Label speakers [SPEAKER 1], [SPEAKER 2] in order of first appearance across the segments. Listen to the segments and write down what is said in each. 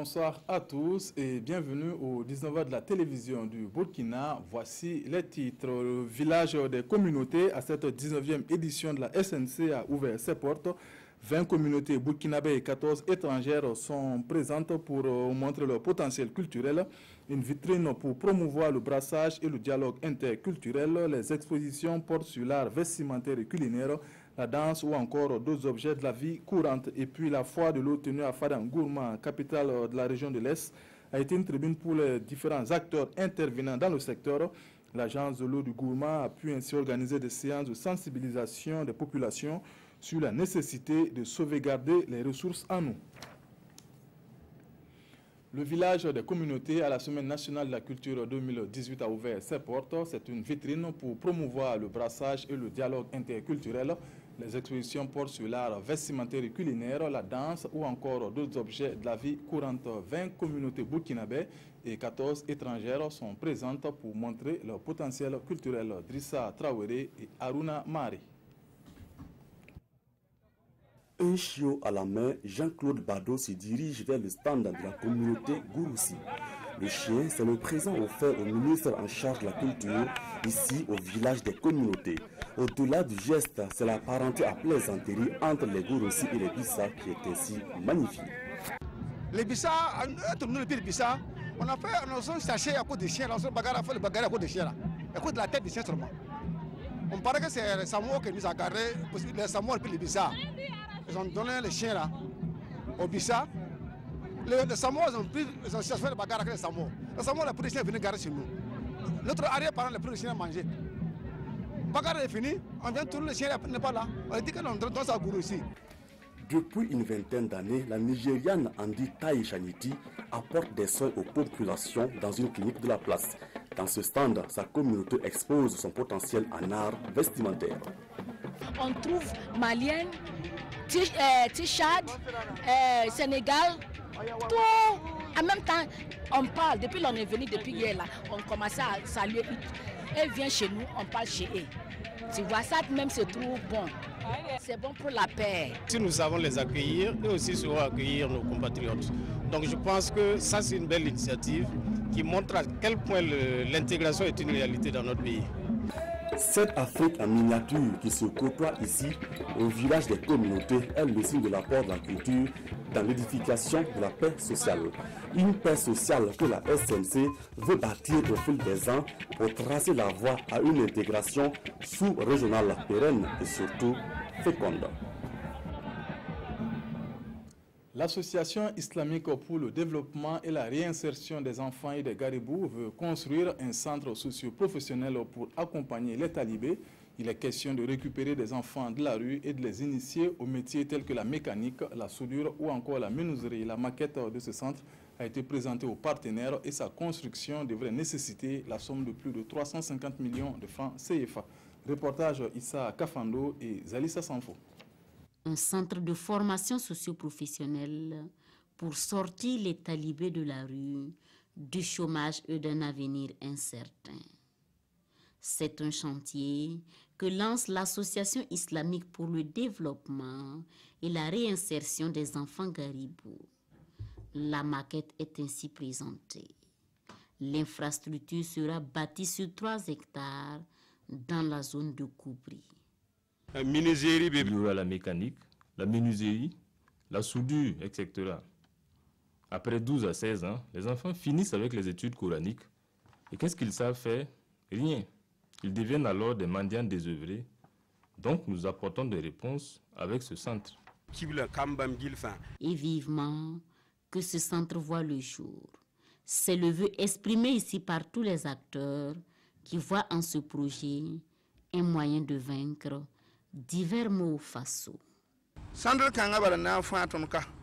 [SPEAKER 1] Bonsoir à tous et bienvenue au 19h de la télévision du Burkina. Voici les titres. Le village des communautés à cette 19e édition de la SNC a ouvert ses portes. 20 communautés burkinabées et 14 étrangères sont présentes pour montrer leur potentiel culturel. Une vitrine pour promouvoir le brassage et le dialogue interculturel. Les expositions portent sur l'art vestimentaire et culinaire, la danse ou encore d'autres objets de la vie courante. Et puis la foire de l'eau tenue à Fadangourma, capitale de la région de l'Est, a été une tribune pour les différents acteurs intervenant dans le secteur. L'agence de l'eau du Gourma a pu ainsi organiser des séances de sensibilisation des populations sur la nécessité de sauvegarder les ressources en eau. Le village des communautés à la Semaine nationale de la culture 2018 a ouvert ses portes. C'est une vitrine pour promouvoir le brassage et le dialogue interculturel. Les expositions portent sur l'art vestimentaire et culinaire, la danse ou encore d'autres objets de la vie courante. 20 communautés burkinabées et 14 étrangères sont présentes pour montrer leur potentiel culturel. Drissa Traoré et Aruna Mari.
[SPEAKER 2] Un chiot à la main, Jean-Claude Bado se dirige vers le stand de la communauté Gouroussi. Le chien, c'est le présent offert au ministre en charge de la culture, ici au village des communautés. Au-delà du geste, c'est la parenté à plaisanterie entre les Gouroussi et les Bissa qui est ainsi magnifique.
[SPEAKER 3] Les Bissa, les Bissa, on a cherché à cause des chiens, on a fait le bagarre à cause des chiens, à cause de la tête des chiens seulement. On paraît que c'est les Samoa qui nous a garé, les Samoa et puis les Bissa. Ils ont donné les chiens là, au Bissa. Les Samoa, ils ont cherché le bagarre avec les Samoa. Les Samoa, les chiens venaient garer chez nous. Notre arrière-parent, les chiens à manger. Le bagarre est fini, on vient tourner les chiens, n'est pas là. On a dit qu'on donne ça à Gouroussi.
[SPEAKER 2] Depuis une vingtaine d'années, la Nigériane Andi Taï Chaniti apporte des soins aux populations dans une clinique de la place. Dans ce stand, sa communauté expose son potentiel en art vestimentaire.
[SPEAKER 4] On trouve malienne, Tchad, Sénégal, tout. En même temps, on parle, depuis qu'on est venu, depuis hier, là, on commence à saluer. Elle vient chez nous, on parle chez eux. Tu vois, ça même se trouve bon. C'est bon pour la paix.
[SPEAKER 5] Si nous savons les accueillir, et aussi saurons accueillir nos compatriotes. Donc je pense que ça c'est une belle initiative qui montre à quel point l'intégration est une réalité dans notre pays.
[SPEAKER 2] Cette Afrique en miniature qui se côtoie ici, au village des communautés, est le signe de l'apport de la culture dans l'édification de la paix sociale. Une paix sociale que la SNC veut bâtir au fil des ans pour tracer la voie à une intégration sous-régionale pérenne et surtout féconde.
[SPEAKER 1] L'Association islamique pour le développement et la réinsertion des enfants et des garibous veut construire un centre socio-professionnel pour accompagner les talibés. Il est question de récupérer des enfants de la rue et de les initier aux métiers tels que la mécanique, la soudure ou encore la menuiserie. La maquette de ce centre a été présentée aux partenaires et sa construction devrait nécessiter la somme de plus de 350 millions de francs CFA. Reportage Issa Kafando et Zalissa Sanfo.
[SPEAKER 6] Un centre de formation socio-professionnelle pour sortir les talibés de la rue, du chômage et d'un avenir incertain. C'est un chantier que lance l'Association islamique pour le développement et la réinsertion des enfants garibous. La maquette est ainsi présentée. L'infrastructure sera bâtie sur 3 hectares dans la zone de Koubri.
[SPEAKER 7] Il y aura la mécanique, la menuiserie, la soudure, etc. Après 12 à 16 ans, les enfants finissent avec les études coraniques. Et qu'est-ce qu'ils savent faire? Rien. Ils deviennent alors des mendiants désœuvrés. Donc nous apportons des réponses avec ce centre.
[SPEAKER 6] Et vivement que ce centre voit le jour. C'est le vœu exprimé ici par tous les acteurs qui voient en ce projet un moyen de vaincre divers maux faso.
[SPEAKER 7] Le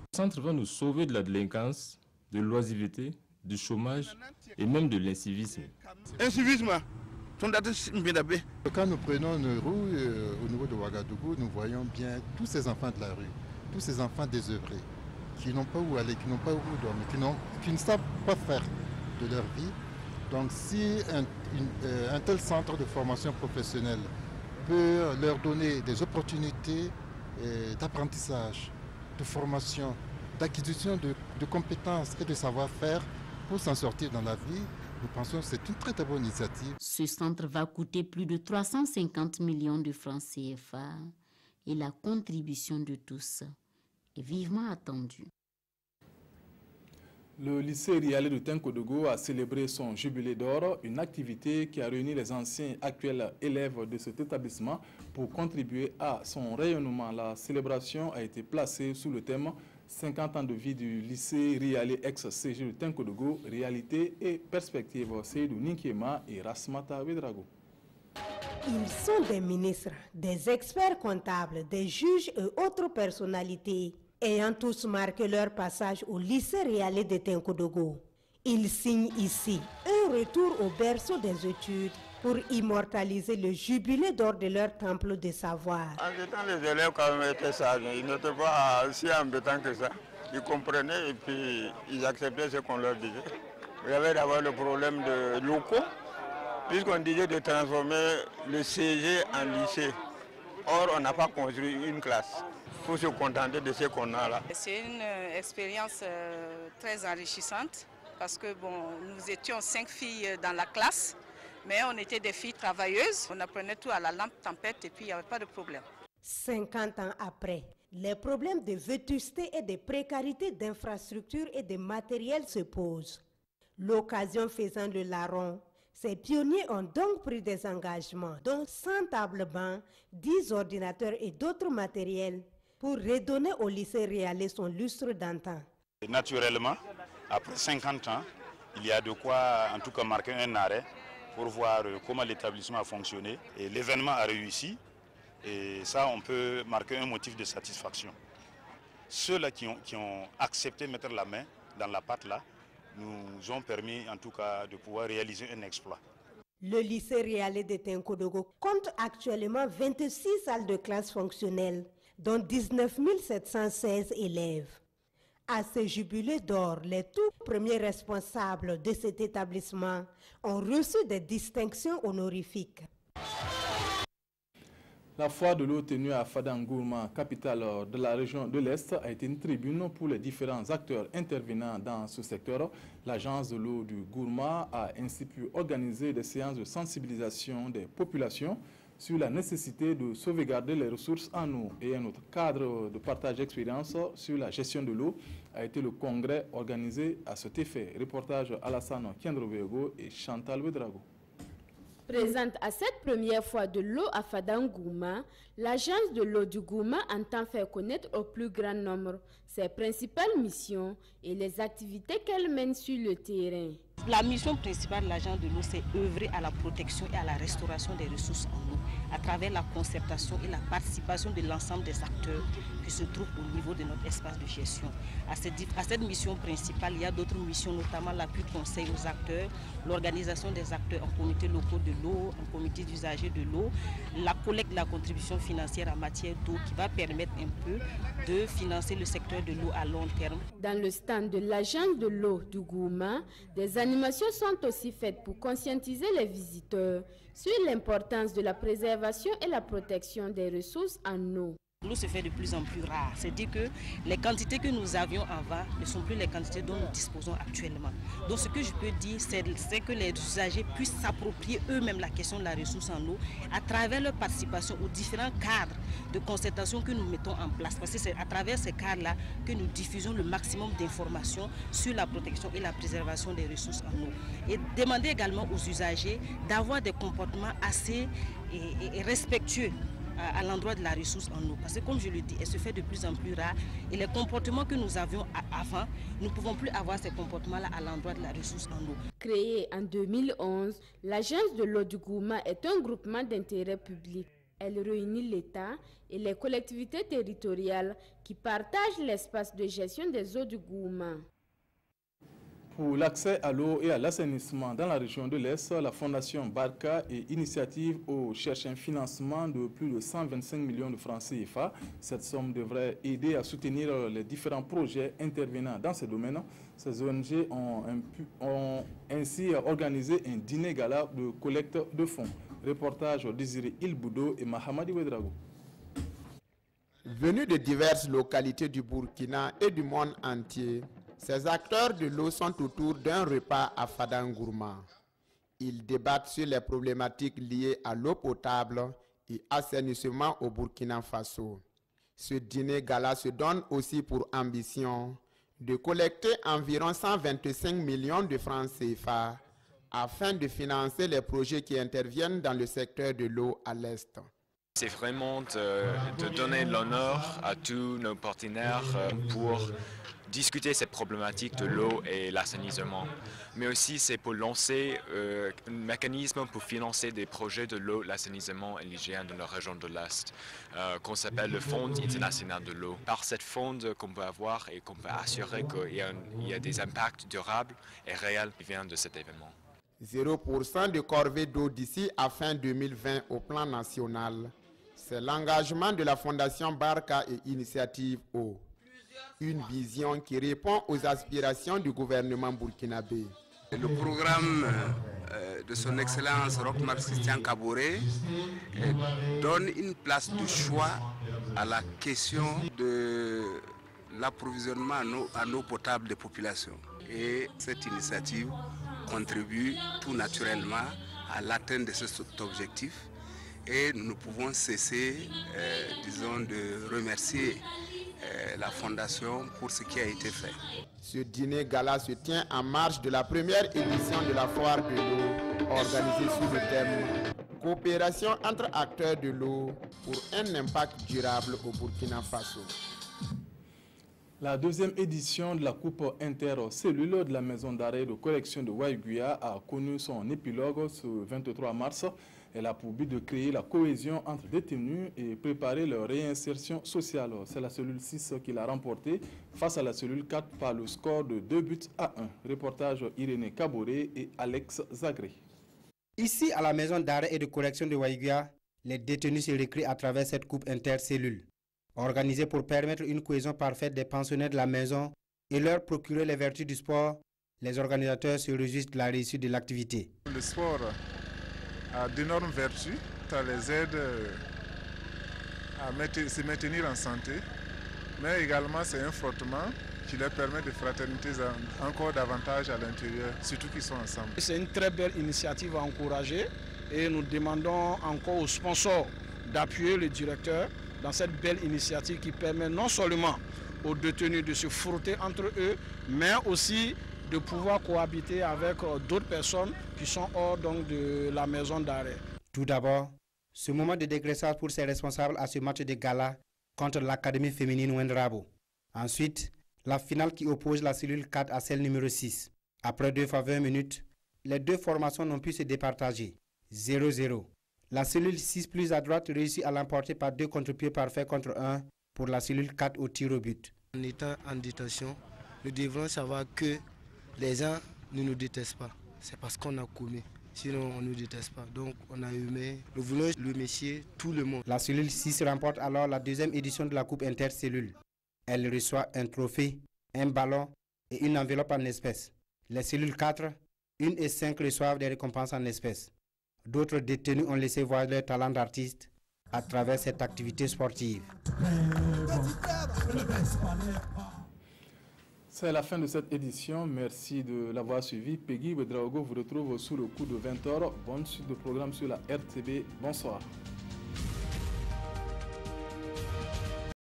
[SPEAKER 7] centre va nous sauver de la délinquance, de l'oisiveté, du chômage et même de l'incivisme.
[SPEAKER 8] Quand nous prenons une rue au niveau de Ouagadougou, nous voyons bien tous ces enfants de la rue, tous ces enfants désœuvrés, qui n'ont pas où aller, qui n'ont pas où dormir, qui ne savent pas faire de leur vie. Donc si un tel centre de formation professionnelle peut leur donner des opportunités d'apprentissage, de formation, d'acquisition de compétences et de savoir-faire pour s'en sortir dans la vie. Nous pensons que c'est une très très bonne initiative.
[SPEAKER 6] Ce centre va coûter plus de 350 millions de francs CFA et la contribution de tous est vivement attendue.
[SPEAKER 1] Le lycée Rialé de Tenkodogo a célébré son jubilé d'or, une activité qui a réuni les anciens et actuels élèves de cet établissement pour contribuer à son rayonnement. La célébration a été placée sous le thème 50 ans de vie du lycée Rialé ex-CG de Tenkodogo, réalité et perspective. Seydou Ninkiema et Rasmata Vedrago.
[SPEAKER 9] Ils sont des ministres, des experts comptables, des juges et autres personnalités, ayant tous marqué leur passage au lycée Rialé de Tenkodogo. Ils signent ici un retour au berceau des études pour immortaliser le jubilé d'or de leur temple de savoir.
[SPEAKER 10] En ce temps, les élèves quand même étaient sages, ils n'étaient pas si embêtants que ça. Ils comprenaient et puis ils acceptaient ce qu'on leur disait. Il y avait d'abord le problème de locaux, puisqu'on disait de transformer le CG en lycée. Or, on n'a pas construit une classe. Il faut se contenter de ce qu'on a là.
[SPEAKER 11] C'est une expérience très enrichissante parce que nous étions 5 filles dans la classe, mais on était des filles travailleuses. On apprenait tout à la lampe tempête et puis il n'y avait pas de problème.
[SPEAKER 9] 50 ans après, les problèmes de vétusté et de précarité d'infrastructures et de matériel se posent. L'occasion faisant le larron, ces pionniers ont donc pris des engagements, dont 100 tables bancs, 10 ordinateurs et d'autres matériels, pour redonner au lycée Rialé son lustre d'antan.
[SPEAKER 12] Naturellement, après 50 ans, il y a de quoi en tout cas marquer un arrêt pour voir comment l'établissement a fonctionné. Et l'événement a réussi et ça on peut marquer un motif de satisfaction. Ceux-là qui ont accepté de mettre la main dans la pâte là, nous ont permis en tout cas de pouvoir réaliser un exploit.
[SPEAKER 9] Le lycée Rialé de Tenkodogo compte actuellement 26 salles de classe fonctionnelles, dont 19 716 élèves. À ce jubilé d'or, les tout premiers responsables de cet établissement ont reçu des distinctions honorifiques.
[SPEAKER 1] La foire de l'eau tenue à Fadangourma, capitale de la région de l'Est, a été une tribune pour les différents acteurs intervenant dans ce secteur. L'agence de l'eau du Gourma a ainsi pu organiser des séances de sensibilisation des populations sur la nécessité de sauvegarder les ressources en eau. Et un autre cadre de partage d'expérience sur la gestion de l'eau a été le congrès organisé à cet effet. Reportage Alassane Kendrovego et Chantal Vedrago.
[SPEAKER 13] Présente à cette première fois de l'eau à Fadangourma, l'agence de l'eau du Gourma entend faire connaître au plus grand nombre ses principales missions et les activités qu'elle mène sur le terrain.
[SPEAKER 11] La mission principale de l'agence de l'eau, c'est œuvrer à la protection et à la restauration des ressources en eau à travers la concertation et la participation de l'ensemble des acteurs qui se trouvent au niveau de notre espace de gestion. À cette mission principale, il y a d'autres missions, notamment l'appui conseil aux acteurs, l'organisation des acteurs en comités locaux de l'eau, en comité d'usagers de l'eau, la collecte de la contribution financière en matière d'eau qui va permettre un peu de financer le secteur de l'eau à long terme.
[SPEAKER 13] Dans le stand de l'agence de l'eau du Gourma, des animations sont aussi faites pour conscientiser les visiteurs sur l'importance de la préservation et la protection des ressources en eau.
[SPEAKER 11] L'eau se fait de plus en plus rare, c'est-à-dire que les quantités que nous avions avant ne sont plus les quantités dont nous disposons actuellement. Donc ce que je peux dire, c'est que les usagers puissent s'approprier eux-mêmes la question de la ressource en eau à travers leur participation aux différents cadres de concertation que nous mettons en place. Parce que c'est à travers ces cadres-là que nous diffusons le maximum d'informations sur la protection et la préservation des ressources en eau. Et demander également aux usagers d'avoir des comportements assez respectueux à l'endroit de la ressource en eau. Parce que comme je le dis, elle se fait de plus en plus rare et les comportements que nous avions avant, nous ne pouvons plus avoir ces comportements-là à l'endroit de la ressource en eau.
[SPEAKER 13] Créée en 2011, l'agence de l'eau du Gourma est un groupement d'intérêt public. Elle réunit l'État et les collectivités territoriales qui partagent l'espace de gestion des eaux du Gourma.
[SPEAKER 1] Pour l'accès à l'eau et à l'assainissement dans la région de l'Est, la Fondation Barca et Initiative cherche un financement de plus de 125 millions de francs CFA. Cette somme devrait aider à soutenir les différents projets intervenant dans ce domaine. Ces ONG ont ainsi organisé un dîner gala de collecte de fonds. Reportage Désiré Ilboudo et Mahamadi Wedrago.
[SPEAKER 14] Venus de diverses localités du Burkina et du monde entier, ces acteurs de l'eau sont autour d'un repas à Fadangourma. Ils débattent sur les problématiques liées à l'eau potable et assainissement au Burkina Faso. Ce dîner gala se donne aussi pour ambition de collecter environ 125 millions de francs CFA afin de financer les projets qui interviennent dans le secteur de l'eau à l'Est.
[SPEAKER 15] C'est vraiment de donner l'honneur à tous nos partenaires pour discuter ces problématiques de l'eau et l'assainissement. Mais aussi c'est pour lancer un mécanisme pour financer des projets de l'eau, l'assainissement et l'hygiène dans la région de l'Est, qu'on s'appelle le Fonds international de l'eau. Par cette fonds qu'on peut avoir et qu'on peut assurer qu'il y a des impacts durables et réels qui viennent de cet événement.
[SPEAKER 14] 0% de corvée d'eau d'ici à fin 2020 au plan national. C'est l'engagement de la Fondation Barka et Initiative Eau. Une vision qui répond aux aspirations du gouvernement burkinabé.
[SPEAKER 16] Le programme de son Excellence Roch-Marc Christian Kaboré donne une place de choix à la question de l'approvisionnement en eau potable des populations. Et cette initiative contribue tout naturellement à l'atteinte de cet objectif. Et nous ne pouvons cesser, disons, de remercier la Fondation pour ce qui a été fait.
[SPEAKER 14] Ce dîner gala se tient en marge de la première édition de la foire de l'eau, organisée sous le thème « Coopération entre acteurs de l'eau pour un impact durable au Burkina Faso ».
[SPEAKER 1] La deuxième édition de la Coupe intercellule de la maison d'arrêt de correction de Waiguia a connu son épilogue ce 23 mars. Elle a pour but de créer la cohésion entre détenus et préparer leur réinsertion sociale. C'est la cellule 6 qui l'a remporté face à la cellule 4 par le score de 2-1. Reportage Irénée Kaboré et Alex Zagré.
[SPEAKER 17] Ici, à la maison d'arrêt et de correction de Waiguia, les détenus se récréent à travers cette coupe intercellule. Organisée pour permettre une cohésion parfaite des pensionnaires de la maison et leur procurer les vertus du sport, les organisateurs se réjouissent de la réussite de l'activité.
[SPEAKER 18] Le sport a d'énormes vertus, ça les aide à se maintenir en santé, mais également c'est un frottement qui leur permet de fraterniser encore davantage à l'intérieur, surtout qu'ils sont ensemble.
[SPEAKER 19] C'est une très belle initiative à encourager et nous demandons encore aux sponsors d'appuyer le directeur dans cette belle initiative qui permet non seulement aux détenus de se frotter entre eux, mais aussi de pouvoir cohabiter avec d'autres personnes qui sont hors donc, de la maison d'arrêt.
[SPEAKER 17] Tout d'abord, ce moment de dégraissage pour ses responsables à ce match de gala contre l'Académie féminine Wendrabo. Ensuite, la finale qui oppose la cellule 4 à celle numéro 6. Après 2 fois 20 minutes, les deux formations n'ont pu se départager. 0-0. La cellule 6 plus à droite réussit à l'emporter par 2 contre-pieds parfaits contre 1 pour la cellule 4 au tir au but.
[SPEAKER 20] En étant en détention, nous devons savoir que les gens ne nous détestent pas. C'est parce qu'on a commis. Sinon, on ne nous déteste pas. Donc, on a aimé. Nous voulons le remercier tout le monde.
[SPEAKER 17] La cellule 6 remporte alors la deuxième édition de la Coupe intercellule. Elle reçoit un trophée, un ballon et une enveloppe en espèces. Les cellules 4, 1 et 5 reçoivent des récompenses en espèces. D'autres détenus ont laissé voir leur talent d'artiste à travers cette activité sportive.
[SPEAKER 1] C'est la fin de cette édition. Merci de l'avoir suivi. Peggy Ouedraogo vous retrouve sous le coup de 20h. Bonne suite de programme sur la RTB. Bonsoir.